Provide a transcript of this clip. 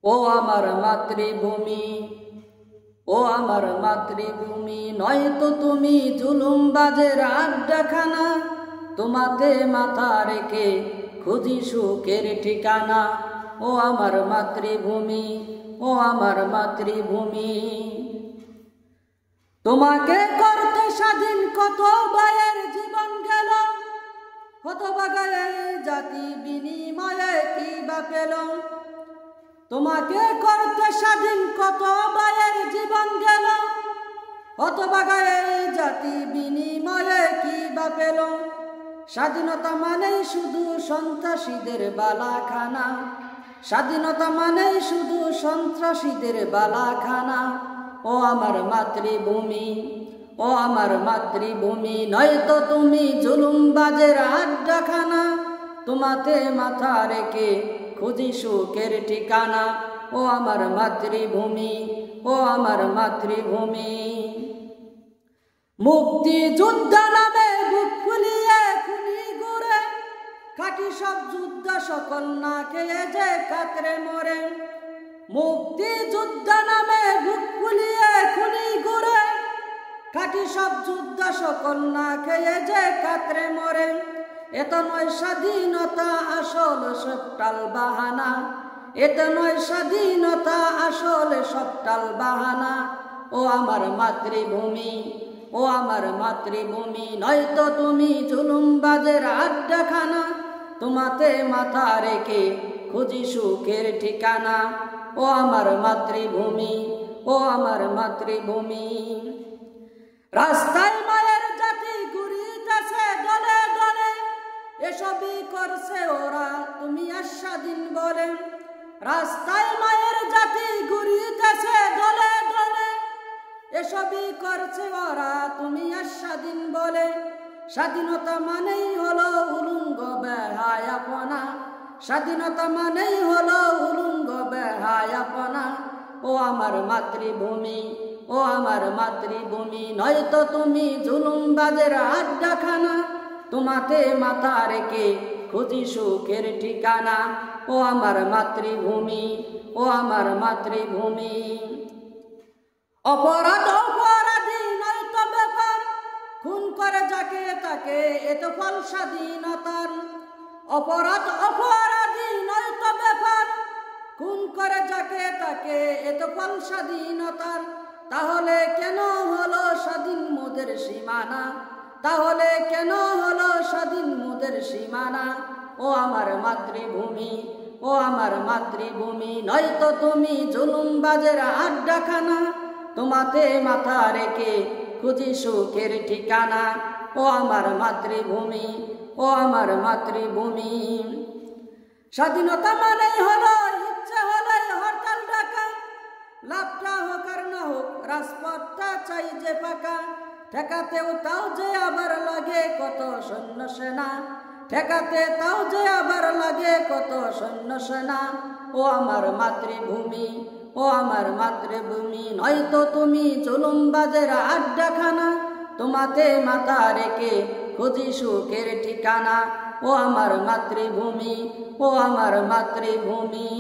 ও আমার মাতৃভূমি, ও আমার মাতৃভূমি, নয়তো তুমি জুলুমবাজের আড্ডাখানা। তোমাতে মাথা রেখে খুঁজি সুখের ঠিকানা। ও আমার মাতৃভূমি, ও আমার মাতৃভূমি। তোমাকে করতে স্বাধীন কত ভাইয়ের জীবন গেল, হতভাগা এই জাতি বিনিময়ে কি বা পেল। তোমাকে করতে স্বাধীন কত ভাইয়ের জীবন গেল, হতভাগা এই জাতি বিনিময়ে কি বা পেল। স্বাধীনতা মানেই শুধু সন্ত্রাসীদের বালাখানা, স্বাধীনতা মানেই শুধু সন্ত্রাসীদের বালাখানা। ও আমার মাতৃভূমি, ও আমার মাতৃভূমি, নয়তো তুমি জুলুমবাজের আড্ডাখানা। তোমাতে মাথা রেখে খুঁজি সুখের ঠিকানা। ও আমার মাতৃভূমি, ও আমার মাতৃভূমি। মুক্তিযোদ্ধা নামে বুক ফুলিয়ে খুনি ঘুরে, খাঁটি সব যোদ্ধা সকল না খেয়ে যে কাতরে মরে। মুক্তিযোদ্ধা নামে বুক ফুলিয়ে খুনি ঘুরে, খাঁটি সব যোদ্ধা সকল না খেয়ে যে কাতরে মরে। এত নয় স্বাধীনতা আসল সব টাল বাহানা, এত নয় স্বাধীনতা আসল সব টাল বাহানা। ও আমার মাতৃভূমি, ও আমার মাতৃভূমি, নয়তো তুমি জুলুমবাজের আড্ডাখানা। তোমাতে মাথা রেখে খুঁজি সুখের ঠিকানা। ও আমার মাতৃভূমি, ও আমার মাতৃভূমি। রাস্তায় মায়ের জাতি ঘুরিতেছে দলে দলে, এসবই করছে ওরা তুমি স্বাধীন বলে। রাস্তায় মায়ের জাতি ঘুরিতেছে দলে দলে, এসবই করছে ওরা তুমি স্বাধীন বলে। স্বাধীনতা মানেই হলো উলঙ্গ বেহায়াপনা, স্বাধীনতা মানেই হলো উলঙ্গ বেহায়াপনা। ও আমার মাতৃভূমি, ও আমার মাতৃভূমি, নয়তো তুমি জুলুমবাজের আড্ডাখানা। তোমাতে মাথা রেখে খুঁজি সুখের ঠিকানা। ও আমার মাতৃভূমি, ও আমার মাতৃভূমি। অপরাধ অপরাধী নয়তো ব্যাপার, খুন করে যাকে তাকে এত ফল স্বাধীনতার। অপরাধ অপরাধী নয়তো ব্যাপার, খুন করে যাকে তাকে এত ফল স্বাধীনতার। তাহলে কেন হলো স্বাধীন মোদের সীমানা, তাহলে কেন হলো স্বাধীন মোদের সীমানা। ও আমার মাতৃভূমি, ও আমার মাতৃভূমি, নয়তো তুমি জুলুমবাজের আড্ডাখানা। তোমাতে মাথা রেখে খুঁজি সুখের ঠিকানা। ও আমার মাতৃভূমি, ও আমার মাতৃভূমি। স্বাধীনতা মানেই হলো ইচ্ছে হলে হরতাল ডাকা, লাভটা হোক আর না হোক রাজপথটা চাই যে ফাঁকা। ঠেকাতেও তাও যে আবার লাগে কত সৈন্য সেনা, ঠেকাতে তাও যে আবার লাগে কত সৈন্য সেনা। ও আমার মাতৃভূমি, ও আমার মাতৃভূমি, নয়তো তুমি জুলুমবাজের আড্ডাখানা। তোমাতে মাথা রেখে খুঁজি সুখের ঠিকানা। ও আমার মাতৃভূমি, ও আমার মাতৃভূমি।